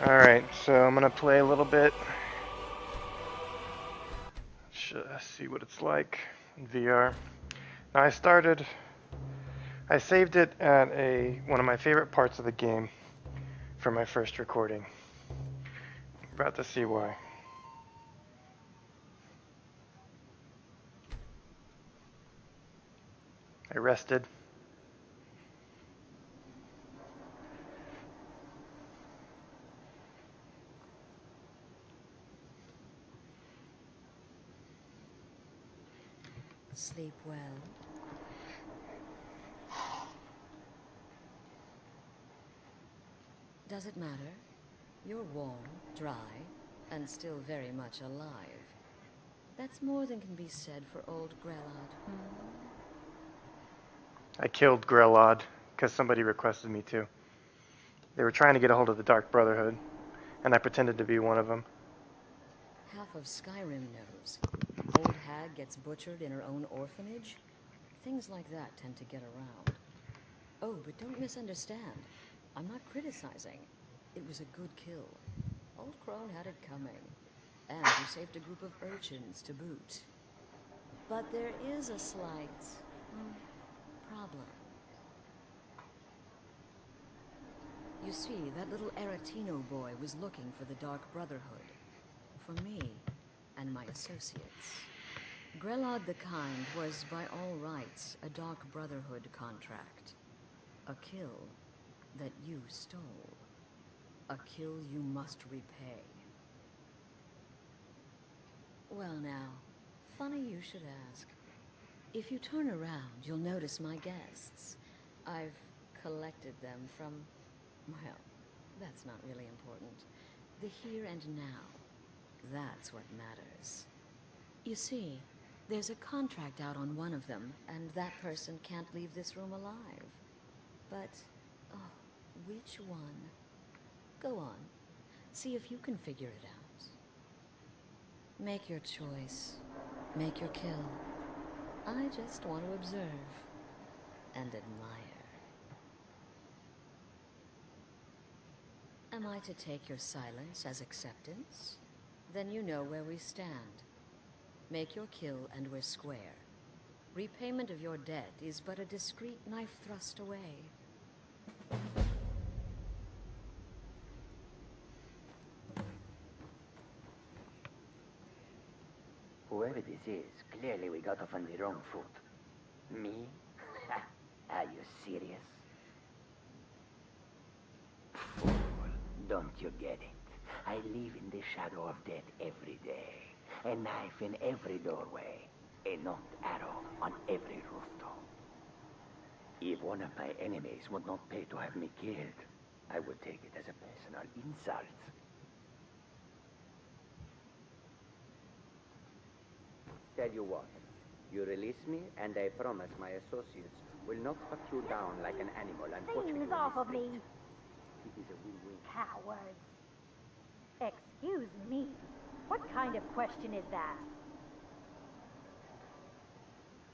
Alright, so I'm gonna play a little bit. See what it's like in VR. Now I saved it at one of my favorite parts of the game for my first recording. About to see why. I rested. Sleep well. Does it matter? You're warm, dry, and still very much alive. That's more than can be said for old Grelod. I killed Grelod because somebody requested me to. They were trying to get a hold of the Dark Brotherhood, and I pretended to be one of them. Half of Skyrim knows. Old hag gets butchered in her own orphanage. Things like that tend to get around. Oh, but don't misunderstand. I'm not criticizing. It was a good kill. Old Crone had it coming. And you saved a group of urchins to boot. But there is a slight problem. You see, that little Aretino boy was looking for the Dark Brotherhood. For me and my associates. Grelod the Kind was, by all rights, a Dark Brotherhood contract. A kill that you stole. A kill you must repay. Well now, funny you should ask. If you turn around, you'll notice my guests. I've collected them from, well, that's not really important. The here and now. That's what matters. You see, there's a contract out on one of them, and that person can't leave this room alive. But, oh, which one? Go on. See if you can figure it out. Make your choice. Make your kill. I just want to observe and admire. Am I to take your silence as acceptance? Then you know where we stand. Make your kill and we're square. Repayment of your debt is but a discreet knife thrust away. Whoever this is, clearly we got off on the wrong foot. Me? Are you serious? Fool, don't you get it? I live in the shadow of death every day. A knife in every doorway. A knocked arrow on every rooftop. If one of my enemies would not pay to have me killed, I would take it as a personal insult. Tell you what, you release me, and I promise my associates will not cut you down like an animal and butcher you in Things the off of street. me, It is a win-win. cowards. Excuse me, what kind of question is that?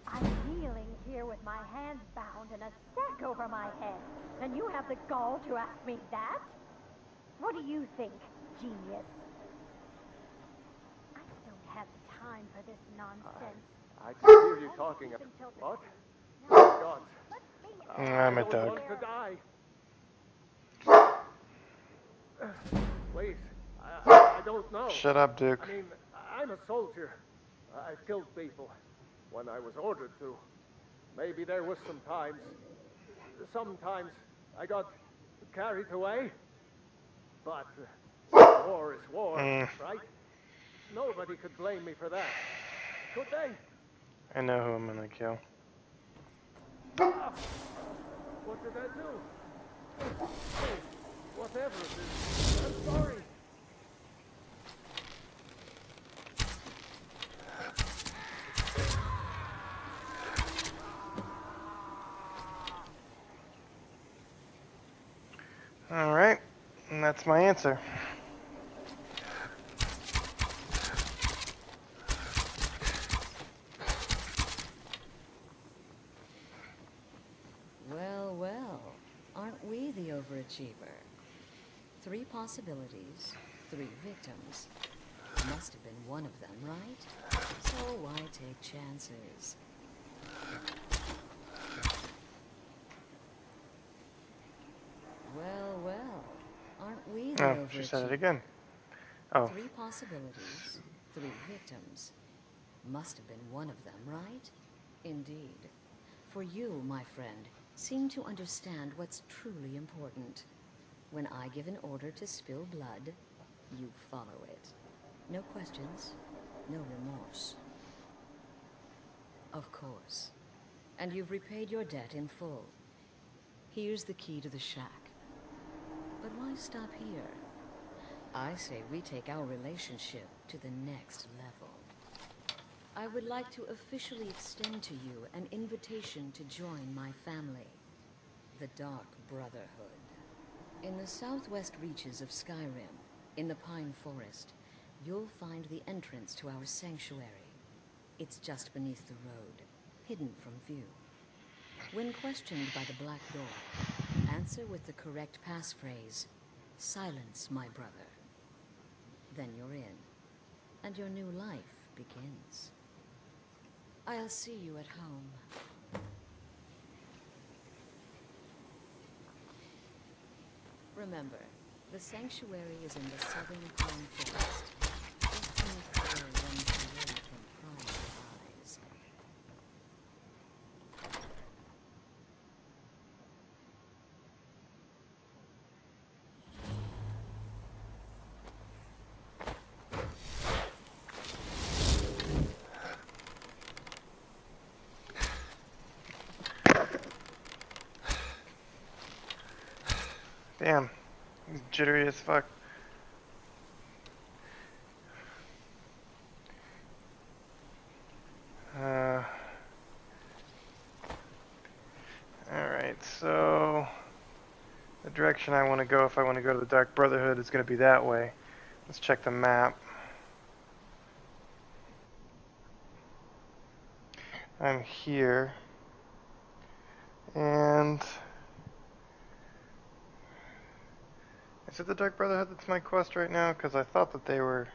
I'm kneeling here with my hands bound and a sack over my head, and you have the gall to ask me that? What do you think, genius? I don't have time for this nonsense. I can hear you talking. What? God. I'm I a don't dog. want to die. Please. I don't know. Shut up, Duke. I mean, I'm a soldier. I've killed people when I was ordered to. Maybe there was sometimes I got carried away. But war is war, right? Nobody could blame me for that. Could they? I know who I'm gonna kill. Ah, what did I do? Hey, whatever it is, I'm sorry. Alright, and that's my answer. Well, well, aren't we the overachiever? 3 possibilities, 3 victims. Must have been one of them, right? So why take chances? Well, well. Aren't we the Oh, she said it again. Oh. 3 possibilities, 3 victims. Must have been one of them, right? Indeed. For you, my friend, seem to understand what's truly important. When I give an order to spill blood, you follow it. No questions, no remorse. Of course. And you've repaid your debt in full. Here's the key to the shack. But why stop here? I say we take our relationship to the next level. I would like to officially extend to you an invitation to join my family, the Dark Brotherhood. In the southwest reaches of Skyrim, in the Pine Forest, you'll find the entrance to our sanctuary. It's just beneath the road, hidden from view. When questioned by the Black Door, answer with the correct passphrase, "Silence, my brother." Then you're in, and your new life begins. I'll see you at home. Remember, the sanctuary is in the southern Pine Forest, just beneath the road runs away from prying eyes. Damn. He's jittery as fuck. Alright, so the direction I want to go if I want to go to the Dark Brotherhood is going to be that way. Let's check the map. I'm here. And is it the Dark Brotherhood that's my quest right now? Because I thought that they were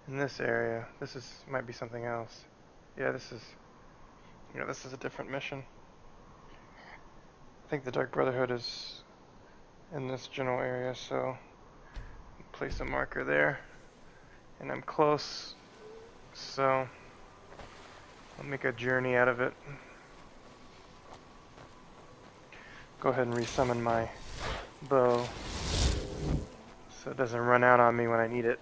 in this area. This might be something else. Yeah, this is a different mission. I think the Dark Brotherhood is in this general area, so place a marker there. And I'm close, so I'll make a journey out of it. Go ahead and resummon my bow so it doesn't run out on me when I need it.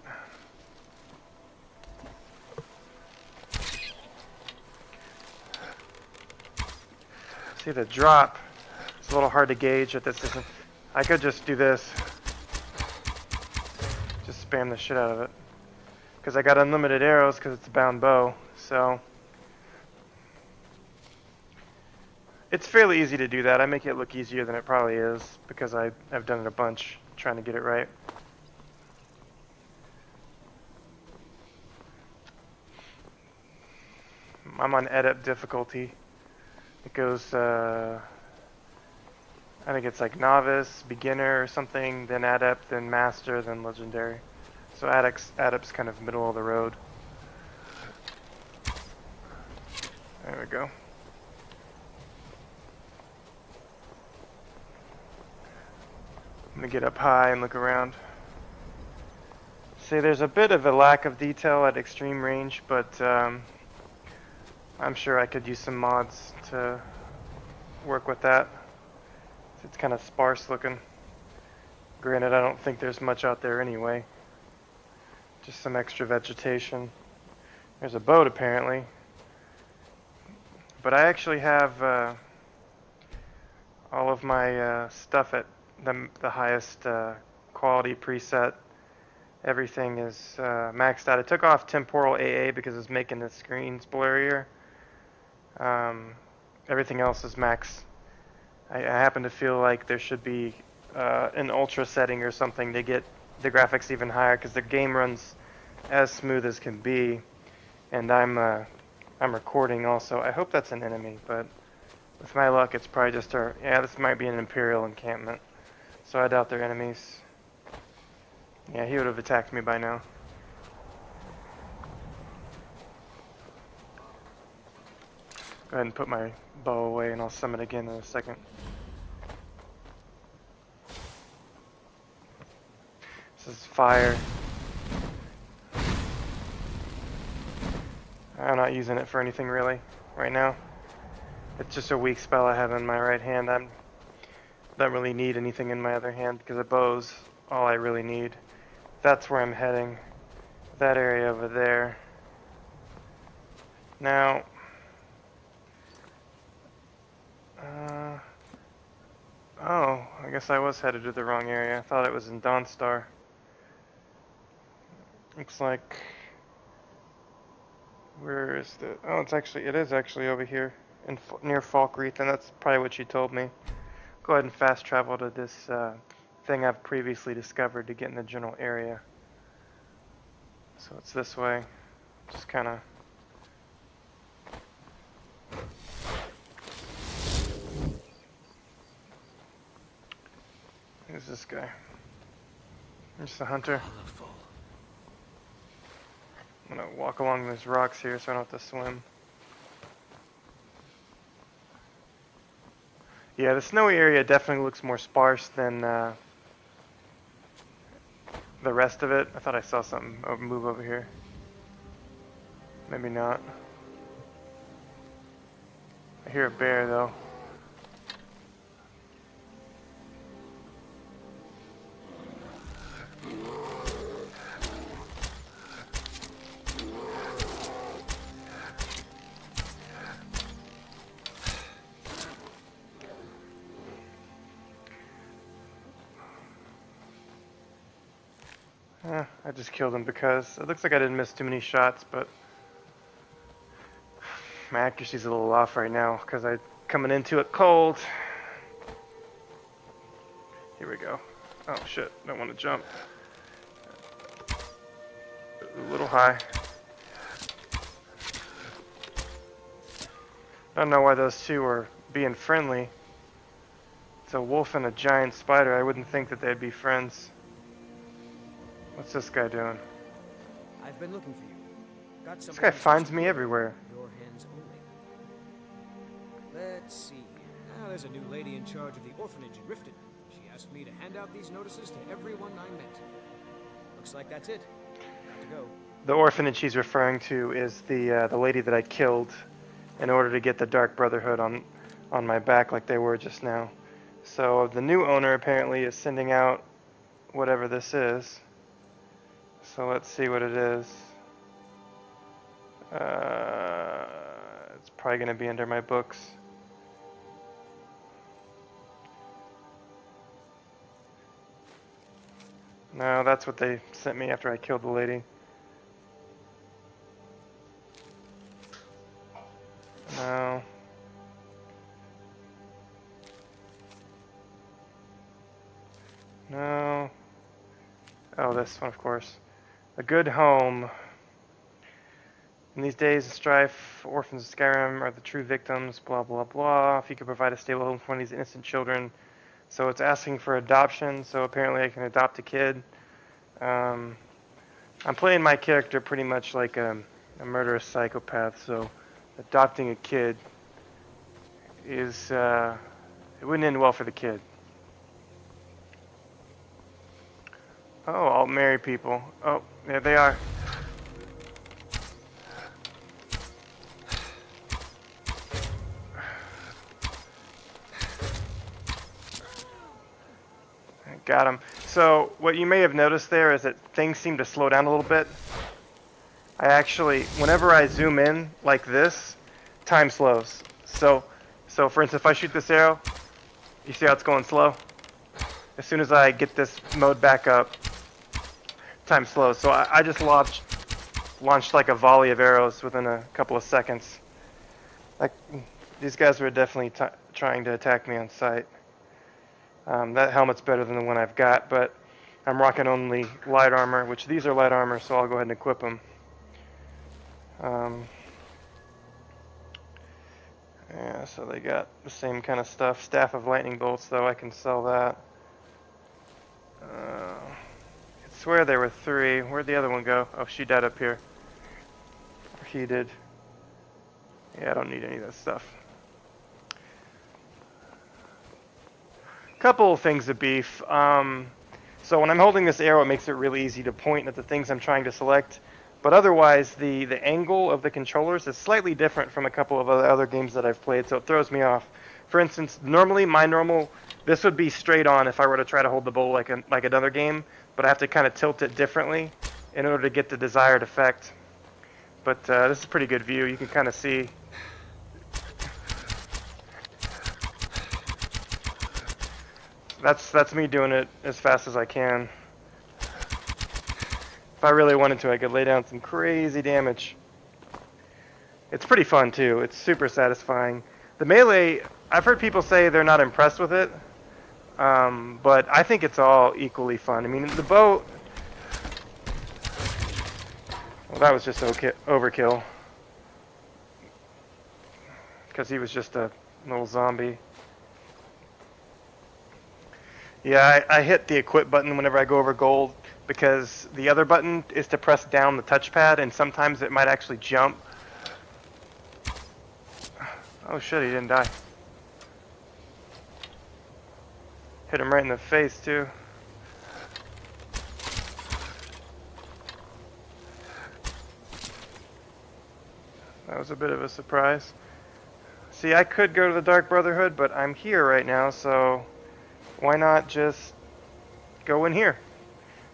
See, the drop, it's a little hard to gauge at this distance. I could just do this. Just spam the shit out of it. Because I got unlimited arrows because it's a bound bow, so it's fairly easy to do that. I make it look easier than it probably is because I've done it a bunch trying to get it right. I'm on edit difficulty. It goes, I think it's like novice, beginner or something, then adept, then master, then legendary. So adept's kind of middle of the road. There we go. I'm gonna get up high and look around. See, there's a bit of a lack of detail at extreme range, but I'm sure I could use some mods to work with that. It's kind of sparse looking. Granted, I don't think there's much out there anyway. Just some extra vegetation. There's a boat apparently. But I actually have all of my stuff at the highest quality preset. Everything is maxed out. I took off temporal AA because it's making the screens blurrier. Everything else is max. I happen to feel like there should be an ultra setting or something to get the graphics even higher because the game runs as smooth as can be, and I'm recording also. I hope that's an enemy, but with my luck, it's probably just yeah, this might be an Imperial encampment, so I doubt they're enemies. Yeah, he would have attacked me by now. Go ahead and put my bow away and I'll summon again in a second. This is fire. I'm not using it for anything really right now. It's just a weak spell I have in my right hand. I don't really need anything in my other hand because a bow's all I really need. That's where I'm heading. That area over there. Now, oh, I guess I was headed to the wrong area. I thought it was in Dawnstar. Looks like, where is the, oh, it is actually over here in near Falkreath, and that's probably what she told me. Go ahead and fast travel to this thing I've previously discovered to get in the general area. So it's this way, just kind of. Who's this guy? Just a hunter. Colorful. I'm gonna walk along these rocks here so I don't have to swim. Yeah, the snowy area definitely looks more sparse than the rest of it. I thought I saw something move over here. Maybe not. I hear a bear though. I just killed him because it looks like I didn't miss too many shots, but my accuracy's a little off right now because I'm coming into it cold. Here we go. Oh shit, don't want to jump. A little high. I don't know why those two are being friendly. It's a wolf and a giant spider. I wouldn't think that they'd be friends. What's this guy doing? I've been looking for you. Got This something guy that's finds just me everywhere. your hands only. Let's see here. Now there's a new lady in charge of the orphanage in Riften. She asked me to hand out these notices to everyone I met. Looks like that's it. Got to go. The orphanage he's referring to is the lady that I killed in order to get the Dark Brotherhood on my back like they were just now. So the new owner apparently is sending out whatever this is. So let's see what it is. It's probably going to be under my books. No, that's what they sent me after I killed the lady. No. No. Oh, this one, of course. A good home. In these days of strife, orphans of Skyrim are the true victims, blah, blah, blah. If you could provide a stable home for one of these innocent children. So it's asking for adoption, so apparently I can adopt a kid. I'm playing my character pretty much like a murderous psychopath, so adopting a kid is, it wouldn't end well for the kid. Oh, I'll marry people. Oh, there they are. Got him. So what you may have noticed there is that things seem to slow down a little bit. I actually, whenever I zoom in like this, time slows. So for instance, if I shoot this arrow, you see how it's going slow? As soon as I get this mode back up, time slows. So I just launched like a volley of arrows within a couple of seconds. Like, these guys were definitely trying to attack me on sight. That helmet's better than the one I've got, but I'm rocking only light armor, which these are light armor, so I'll go ahead and equip them. Yeah, so they got the same kind of stuff. Staff of lightning bolts, though, I can sell that. It's swear there were 3. Where'd the other one go? Oh, she died up here. Or he did. Yeah, I don't need any of that stuff. Couple things of beef. So when I'm holding this arrow, it makes it really easy to point at the things I'm trying to select. But otherwise, the angle of the controllers is slightly different from a couple of other games that I've played, so it throws me off. For instance, normally this would be straight on if I were to try to hold the bow like another game, but I have to kind of tilt it differently in order to get the desired effect. But this is a pretty good view. You can kind of see. That's me doing it as fast as I can. If I really wanted to, I could lay down some crazy damage. It's pretty fun too. It's super satisfying. The melee, I've heard people say they're not impressed with it, but I think it's all equally fun. I mean, the bow. Well, that was just overkill. Because he was just a little zombie. Yeah, I hit the equip button whenever I go over gold, because the other button is to press down the touchpad, and sometimes it might actually jump. Oh shit, he didn't die. Hit him right in the face, too. That was a bit of a surprise. See, I could go to the Dark Brotherhood, but I'm here right now, so why not just go in here?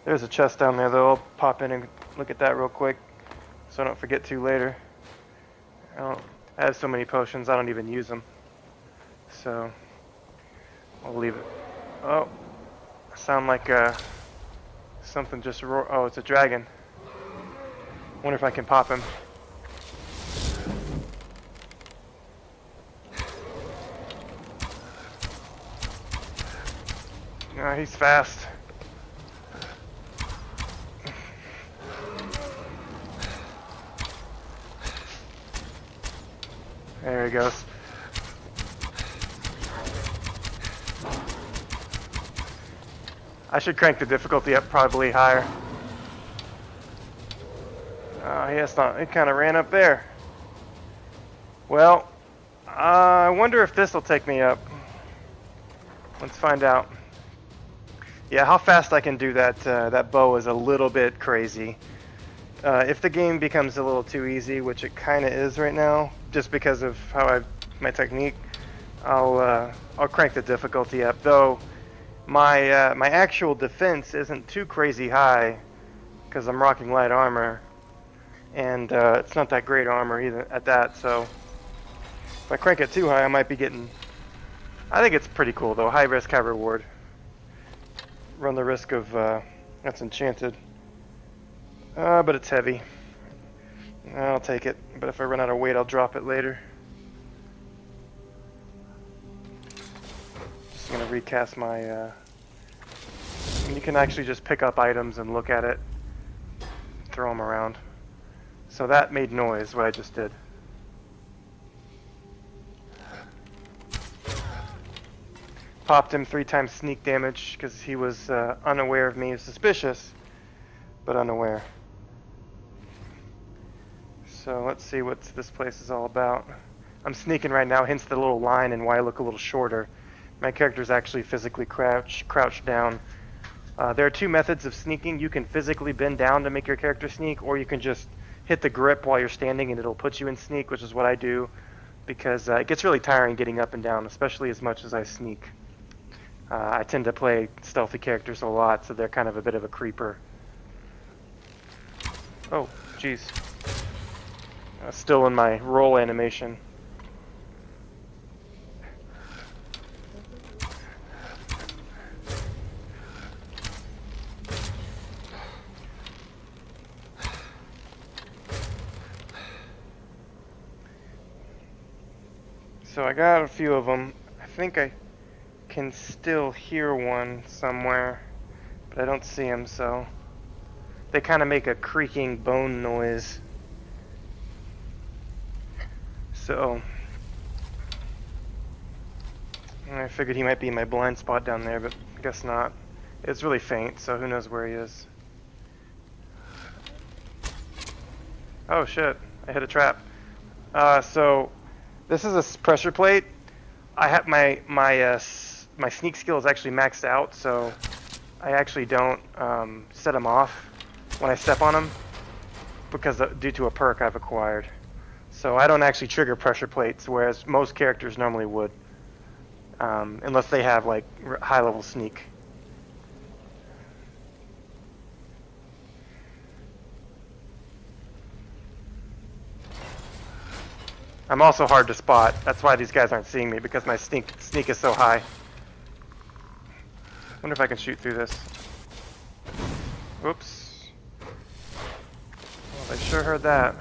There's a chest down there, though. I'll pop in and look at that real quick so I don't forget to later. I have so many potions, I don't even use them. So, I'll leave it. Oh, sound like something just roar. Oh, it's a dragon. Wonder if I can pop him. No, he's fast. There he goes. I should crank the difficulty up probably higher. Oh, yes, not. It kind of ran up there. Well, I wonder if this will take me up. Let's find out. Yeah, how fast I can do that that bow is a little bit crazy. If the game becomes a little too easy, which it kind of is right now, just because of how my technique, I'll crank the difficulty up. Though my my actual defense isn't too crazy high, because I'm rocking light armor, and it's not that great armor either at that. So if I crank it too high, I might be getting. I think it's pretty cool though. High risk, high reward. Run the risk of that's enchanted. But it's heavy. I'll take it. But if I run out of weight, I'll drop it later. Just gonna recast my. And you can actually just pick up items and look at it, throw them around. So that made noise. What I just did. Popped him 3 times sneak damage because he was unaware of me. He was suspicious, but unaware. So let's see what this place is all about. I'm sneaking right now, hence the little line and why I look a little shorter. My character's actually physically crouched down. There are 2 methods of sneaking. You can physically bend down to make your character sneak, or you can just hit the grip while you're standing and it'll put you in sneak, which is what I do, because it gets really tiring getting up and down, especially as much as I sneak. I tend to play stealthy characters a lot, so they're kind of a bit of a creeper. Oh, jeez. Still in my roll animation. So I got a few of them. I think I can still hear one somewhere, but I don't see him, so they kind of make a creaking bone noise. So I figured he might be in my blind spot down there, but I guess not. It's really faint, so who knows where he is. Oh shit! I hit a trap. So this is a pressure plate. I have my sneak skill is actually maxed out, so I actually don't set them off when I step on them because due to a perk I've acquired. So I don't actually trigger pressure plates, whereas most characters normally would, unless they have like high level sneak. I'm also hard to spot. That's why these guys aren't seeing me, because my sneak is so high. Wonder if I can shoot through this. Oops. Well, I sure heard that.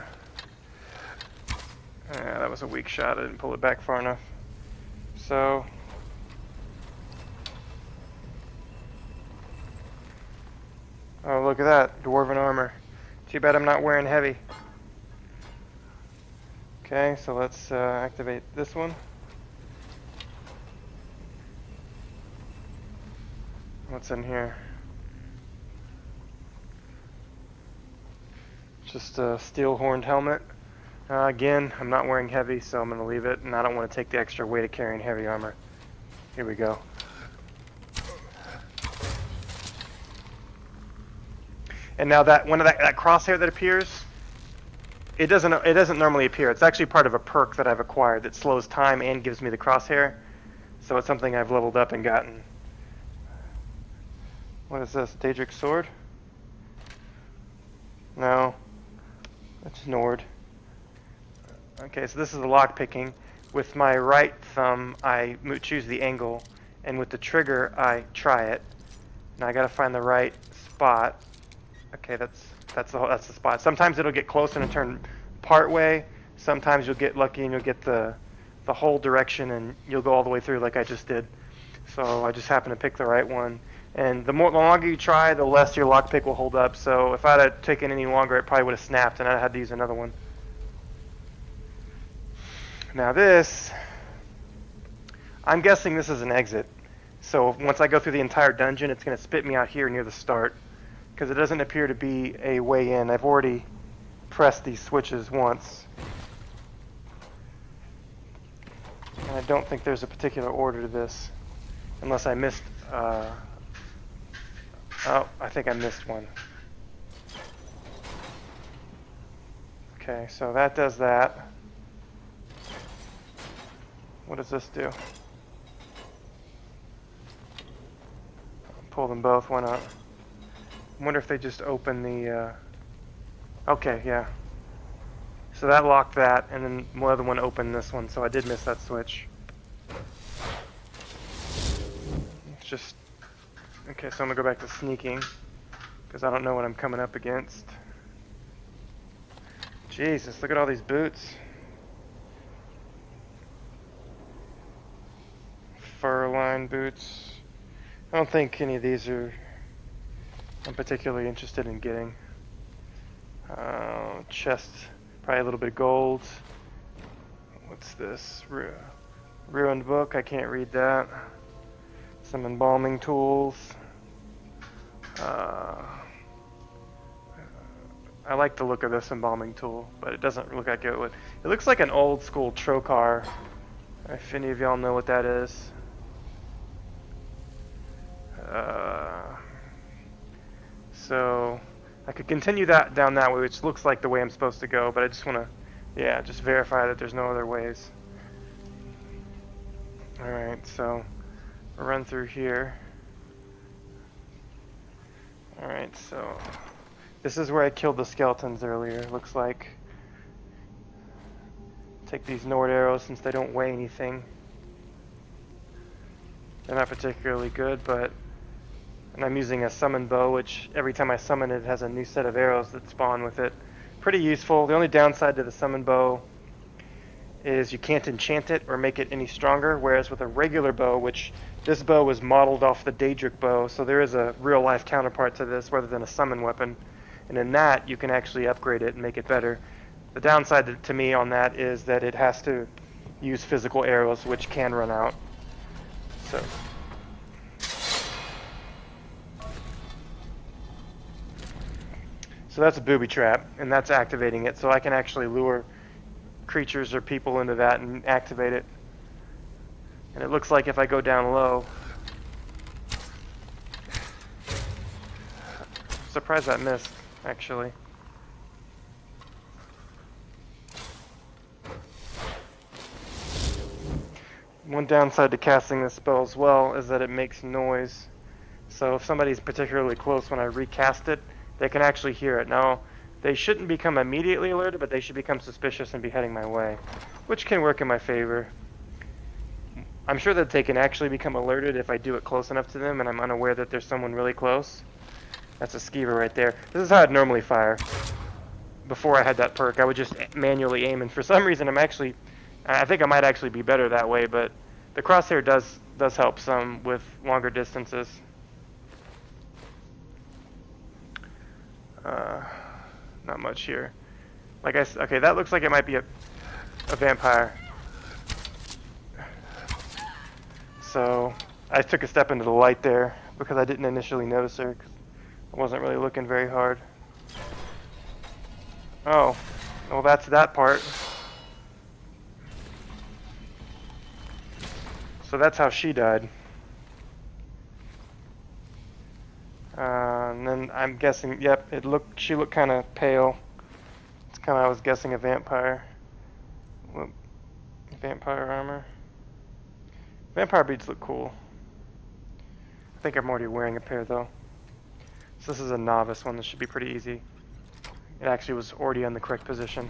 Yeah, that was a weak shot. I didn't pull it back far enough. So... oh, look at that. Dwarven armor. Too bad I'm not wearing heavy. Okay, so let's activate this one. What's in here? Just a steel horned helmet. Again, I'm not wearing heavy, so I'm going to leave it, and I don't want to take the extra weight of carrying heavy armor. Here we go. And now that one of that crosshair that appears, it doesn't normally appear. It's actually part of a perk that I've acquired that slows time and gives me the crosshair. So it's something I've leveled up and gotten. What is this? Daedric sword? No. That's Nord. Okay, so this is the lock picking. With my right thumb, I choose the angle, and with the trigger, I try it. Now I gotta find the right spot. Okay, that's the spot. Sometimes it'll get close and turn part way. Sometimes you'll get lucky and you'll get the whole direction and you'll go all the way through like I just did. So I just happened to pick the right one. And the longer you try, the less your lockpick will hold up. So if I'd have taken any longer, it probably would have snapped and I'd had to use another one. Now this, I'm guessing this is an exit. So once I go through the entire dungeon, it's going to spit me out here near the start, because it doesn't appear to be a way in. I've already pressed these switches once. And I don't think there's a particular order to this, unless I missed, oh, I think I missed one. Okay, so that does that. What does this do? Pull them both, why not? I wonder if they just open the, okay, yeah. So that locked that, and then the other one opened this one, so I did miss that switch. It's just, okay, so I'm gonna go back to sneaking, because I don't know what I'm coming up against. Jesus, look at all these boots. Fur-lined boots. I don't think any of these I'm particularly interested in getting. Chest, probably a little bit of gold. What's this? Ruined book, I can't read that. Some embalming tools. I like the look of this embalming tool, but it doesn't look like it would. It looks like an old school trocar, if any of y'all know what that is. So I could continue that down that way, which looks like the way I'm supposed to go, but I just want to, yeah, just verify that there's no other ways. Alright, so we'll run through here. Alright, so this is where I killed the skeletons earlier, looks like. Take these Nord arrows since they don't weigh anything. They're not particularly good, but... and I'm using a summon bow, which every time I summon it has a new set of arrows that spawn with it. Pretty useful. The only downside to the summon bow is you can't enchant it or make it any stronger, whereas with a regular bow, which this bow was modeled off the Daedric bow, so there is a real-life counterpart to this rather than a summon weapon. And in that, you can actually upgrade it and make it better. The downside to me on that is that it has to use physical arrows, which can run out. So that's a booby trap, and that's activating it, so I can actually lure creatures or people into that and activate it. And it looks like if I go down low... Surprised that missed, actually. One downside to casting this spell as well is that it makes noise. So if somebody's particularly close when I recast it, they can actually hear it. Now, they shouldn't become immediately alerted, but they should become suspicious and be heading my way, which can work in my favor. I'm sure that they can actually become alerted if I do it close enough to them and I'm unaware that there's someone really close. That's a skeever right there. This is how I'd normally fire. Before I had that perk, I would just manually aim, and for some reason I think I might actually be better that way, but the crosshair does help some with longer distances. Not much here. Okay, that looks like it might be a vampire. So I took a step into the light there because I didn't initially notice her because I wasn't really looking very hard. Oh, well that's that part. So that's how she died. And then I'm guessing, yep, she looked kind of pale. It's kind of, I was guessing a vampire. Whoop. Vampire armor. Vampire beads look cool. I think I'm already wearing a pair though. So this is a novice one. This should be pretty easy. It actually was already in the correct position.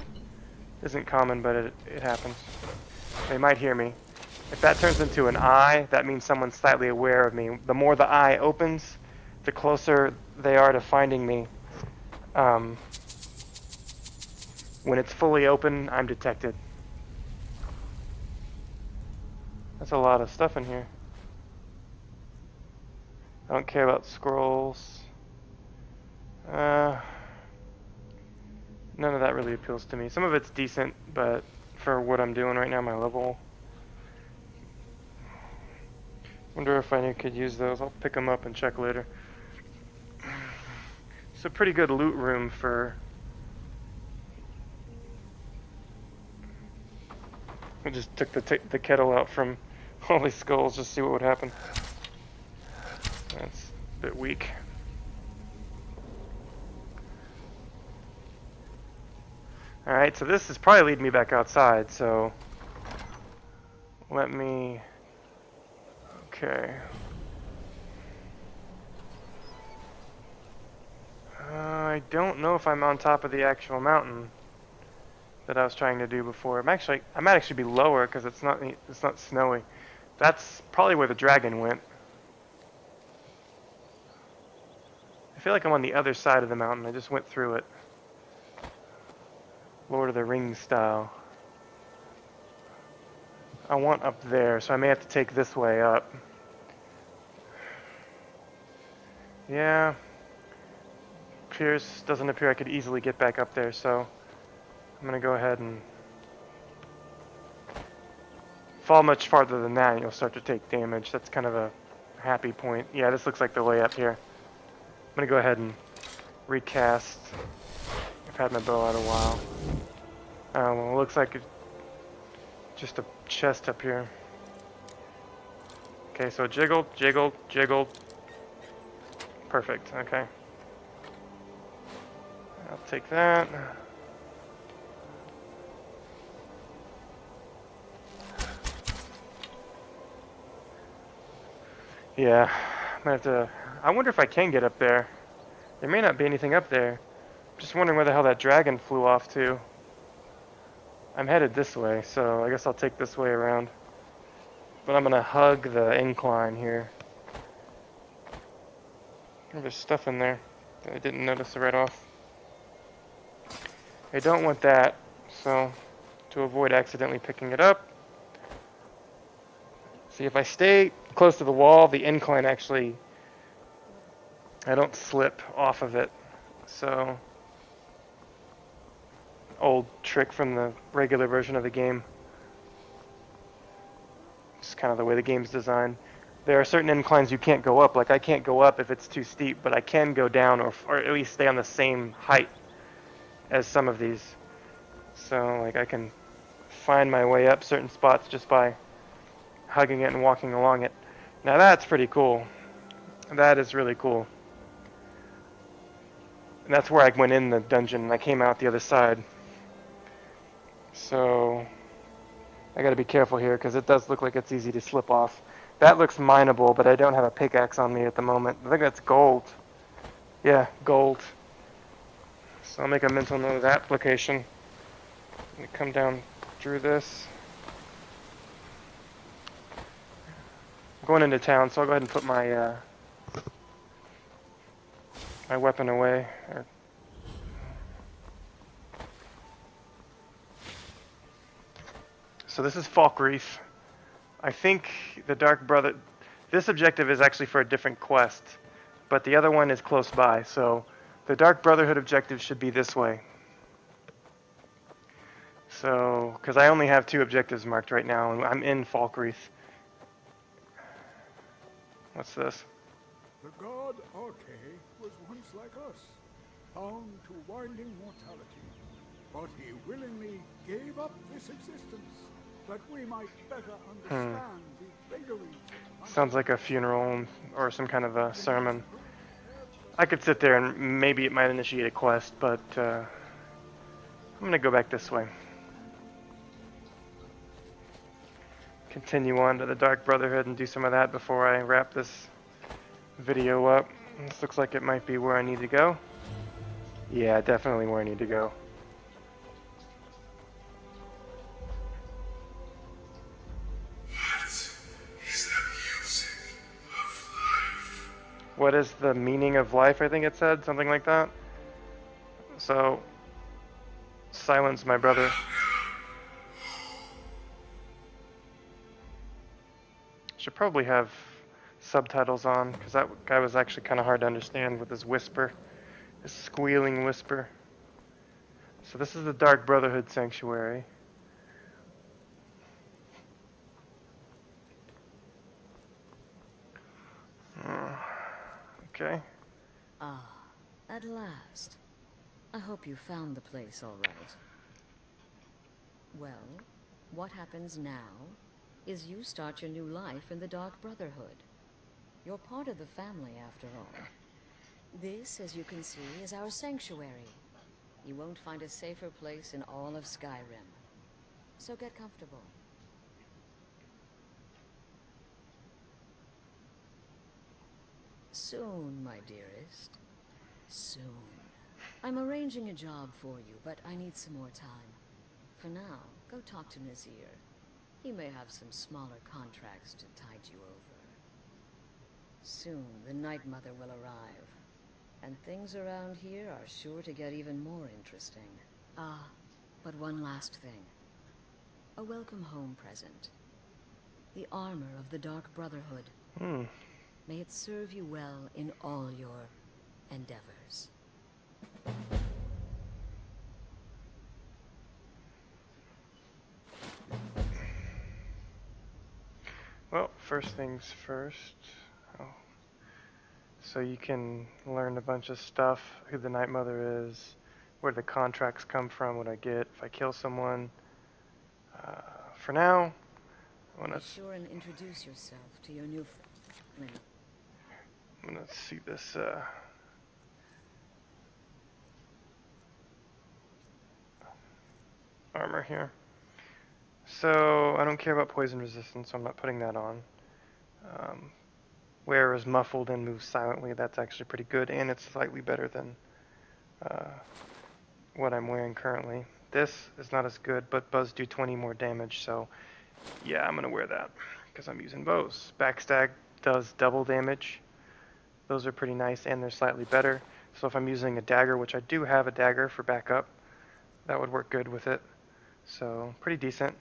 Isn't common, but it happens. They might hear me. If that turns into an eye, that means someone's slightly aware of me. The more the eye opens, the closer they are to finding me. When it's fully open, I'm detected. That's a lot of stuff in here. I don't care about scrolls. None of that really appeals to me. Some of it's decent, but for what I'm doing right now, my level. Wonder if I could use those. I'll pick them up and check later. It's a pretty good loot room for... I just took the kettle out from all these skulls just to see what would happen. That's a bit weak. Alright, so this is probably leading me back outside, so... Let me... Okay. I don't know if I'm on top of the actual mountain that I was trying to do before. I might actually be lower because it's not snowy. That's probably where the dragon went. I feel like I'm on the other side of the mountain. I just went through it. Lord of the Rings style. I want up there, so I may have to take this way up. Yeah. Doesn't appear I could easily get back up there, so I'm gonna go ahead and fall much farther than that and you'll start to take damage. That's kind of a happy point. Yeah, this looks like the way up here. I'm gonna go ahead and recast. I've had my bow out a while. Well, it looks like just a chest up here. Okay, so jiggled, jiggled, jiggled. Perfect, okay. I'll take that. Yeah, I'm gonna have to... I wonder if I can get up there. There may not be anything up there. I'm just wondering where the hell that dragon flew off to. I'm headed this way, so I guess I'll take this way around. But I'm gonna hug the incline here. There's stuff in there that I didn't notice right off. I don't want that, so to avoid accidentally picking it up. See, if I stay close to the wall, the incline actually, I don't slip off of it. So, old trick from the regular version of the game. It's kind of the way the game's designed. There are certain inclines you can't go up. Like I can't go up if it's too steep, but I can go down or at least stay on the same height as some of these. So like I can find my way up certain spots just by hugging it and walking along it. Now that's pretty cool. That is really cool. And that's where I went in the dungeon and I came out the other side. So I gotta be careful here because it does look like it's easy to slip off. That looks mineable, but I don't have a pickaxe on me at the moment. I think that's gold. Yeah, gold. So I'll make a mental note of that location. Let me come down through this. I'm going into town, so I'll go ahead and put my my weapon away. So this is Falkreath. I think the Dark Brother... This objective is actually for a different quest, but the other one is close by, so the Dark Brotherhood objective should be this way. So, because I only have 2 objectives marked right now, and I'm in Falkreath. What's this? The god Arche was once like us, bound to winding mortality. But he willingly gave up this existence, that we might better understand the vagaries of Sounds like a funeral or some kind of a sermon. I could sit there and maybe it might initiate a quest, but I'm gonna go back this way. Continue on to the Dark Brotherhood and do some of that before I wrap this video up. This looks like it might be where I need to go. Yeah, definitely where I need to go. What is the meaning of life? I think it said something like that. So, silence my brother. Should probably have subtitles on, because that guy was actually kind of hard to understand with his whisper, his squealing whisper. So this is the Dark Brotherhood Sanctuary. Okay. Ah, at last. I hope you found the place all right. Well, what happens now is you start your new life in the Dark Brotherhood. You're part of the family, after all. This, as you can see, is our sanctuary. You won't find a safer place in all of Skyrim. So get comfortable. Soon, my dearest. Soon. I'm arranging a job for you, but I need some more time. For now, go talk to Nazir. He may have some smaller contracts to tide you over. Soon, the Night Mother will arrive. And things around here are sure to get even more interesting. Ah, but one last thing. A welcome home present. The armor of the Dark Brotherhood. May it serve you well in all your endeavors. Well, first things first. Oh. So you can learn a bunch of stuff, who the Night Mother is, where the contracts come from, what I get if I kill someone. For now, I want Be to... sure and introduce yourself to your new friend. I'm gonna see this armor here. So I don't care about poison resistance, so I'm not putting that on. Wear is muffled and moves silently. That's actually pretty good, and it's slightly better than what I'm wearing currently. This is not as good, but bows do 20 more damage, so yeah, I'm gonna wear that because I'm using bows. Backstab does double damage. Those are pretty nice, and they're slightly better. So if I'm using a dagger, which I do have a dagger for backup, that would work good with it. So, pretty decent.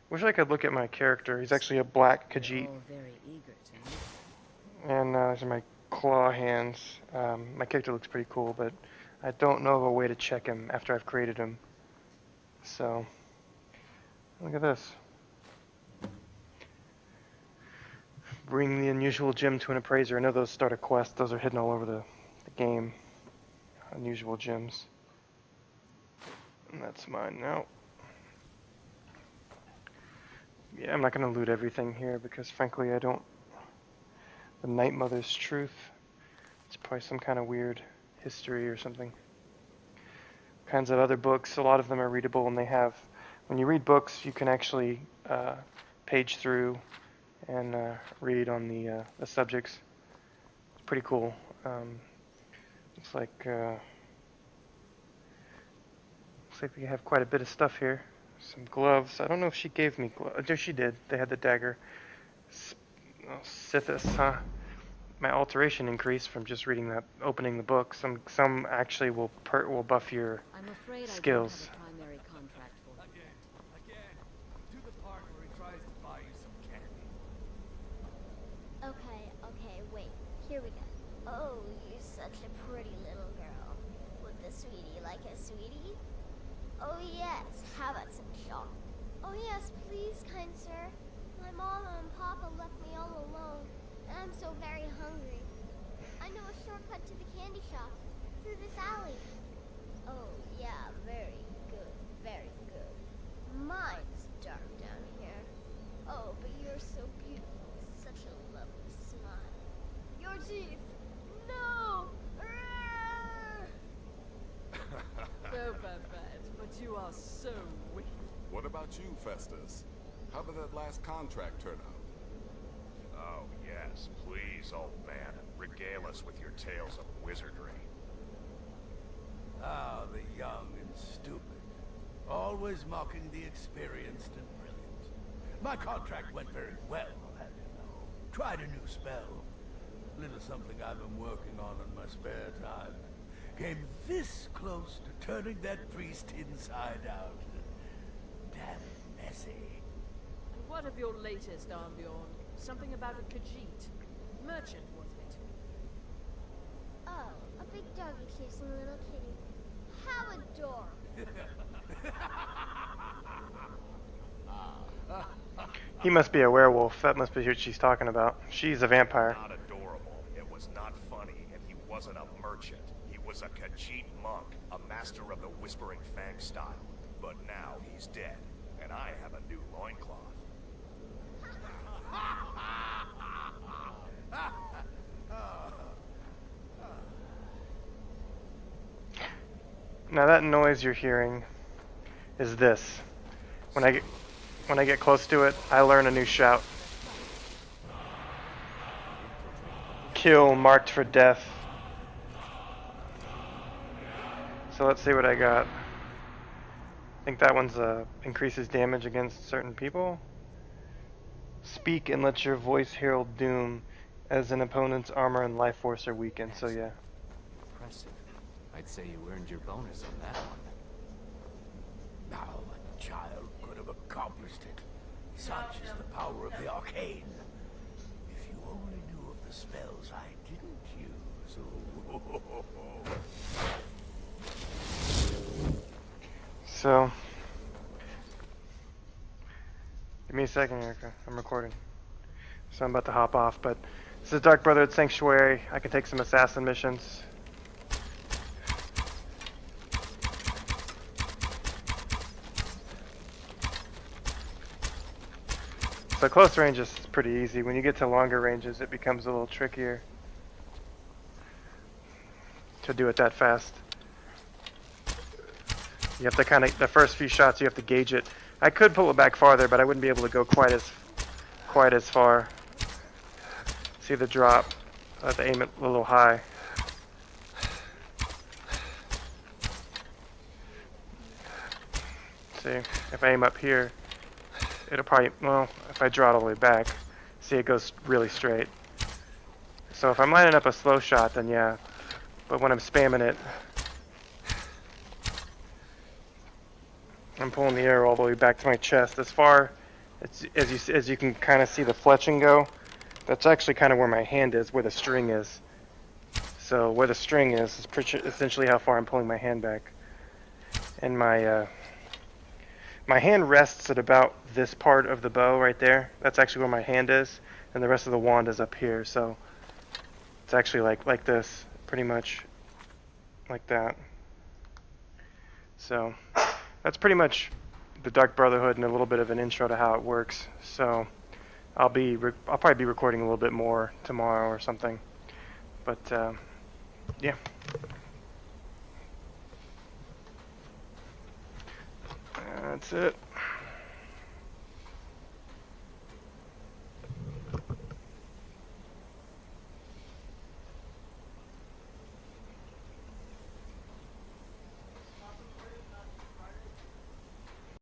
Wish I could look at my character. He's actually a black Khajiit. All very eager to meet. And these are my claw hands. My character looks pretty cool, but I don't know of a way to check him after I've created him. So, look at this. Bring the unusual gem to an appraiser. I know those start a quest. Those are hidden all over the game. Unusual gems. And that's mine now. Yeah, I'm not going to loot everything here because frankly I don't... The Night Mother's Truth. It's probably some kind of weird history or something. Kinds of other books. A lot of them are readable and they have... When you read books, you can actually page through and read on the subjects. It's pretty cool. Looks like we have quite a bit of stuff here. Some gloves. I don't know if she gave me gloves. Oh, she did. They had the dagger. Sithis, huh? My alteration increased from just reading that, opening the book. Some actually will buff your I'm afraid skills. I don't have a primary contract for you. Again. To the part where he tries to buy you some candy. Okay, wait. Here we go. Oh, you're such a pretty little girl. Would the sweetie like a sweetie? Oh yes, how about some chalk? Oh yes, please, kind sir. My mama and papa left me all alone, and I'm so very hungry. I know a shortcut to the candy shop, through this alley. Oh yeah, very good, very good. Mine's dark down here. Oh, but you're so beautiful, such a lovely smile. Your teeth! No! So bad, but you are so wicked. What about you, Festus? How did that last contract turn out? Oh, yes, please, old man, regale us with your tales of wizardry. Ah, the young and stupid. Always mocking the experienced and brilliant. My contract went very well, I'll have you know. Tried a new spell. Little something I've been working on in my spare time. Came this close to turning that priest inside out. Damn messy. And what of your latest, Armbjorn? Something about a Khajiit. Merchant, wasn't it? Oh, a big doggy chasing a little kitty. How adorable. He must be a werewolf. That must be what she's talking about. She's a vampire. Not adorable. It was not funny, and he wasn't a merchant. He was a Khajiit monk, a master of the Whispering Fang style. But now he's dead, and I have a new loincloth. Now that noise you're hearing is this. When I get close to it, I learn a new shout. Kill marked for death. So let's see what I got. I think that one's increases damage against certain people. Speak and let your voice herald doom as an opponent's armor and life force are weakened. So yeah. Impressive. I'd say you earned your bonus on that one. Now a child could have accomplished it. Such is the power of the arcane. If you only knew of the spells I didn't use. So, give me a second, Erica. I'm recording. So I'm about to hop off, but this is Dark Brotherhood Sanctuary. I can take some assassin missions. So close range is pretty easy. When you get to longer ranges, it becomes a little trickier to do it that fast. You have to kind of, the first few shots, you have to gauge it. I could pull it back farther, but I wouldn't be able to go quite as far. See the drop? I have to aim it a little high. See, if I aim up here, it'll probably, well, if I draw it all the way back, see it goes really straight. So if I'm lining up a slow shot, then yeah. But when I'm spamming it, I'm pulling the arrow all the way back to my chest. As far as you can kind of see the fletching go, that's actually kind of where my hand is, where the string is. So where the string is essentially how far I'm pulling my hand back. And my hand rests at about this part of the bow right there. That's actually where my hand is. and the rest of the wand is up here. So it's actually like this, pretty much like that. So that's pretty much the Dark Brotherhood and a little bit of an intro to how it works. So I'll probably be recording a little bit more tomorrow or something. But yeah. That's it.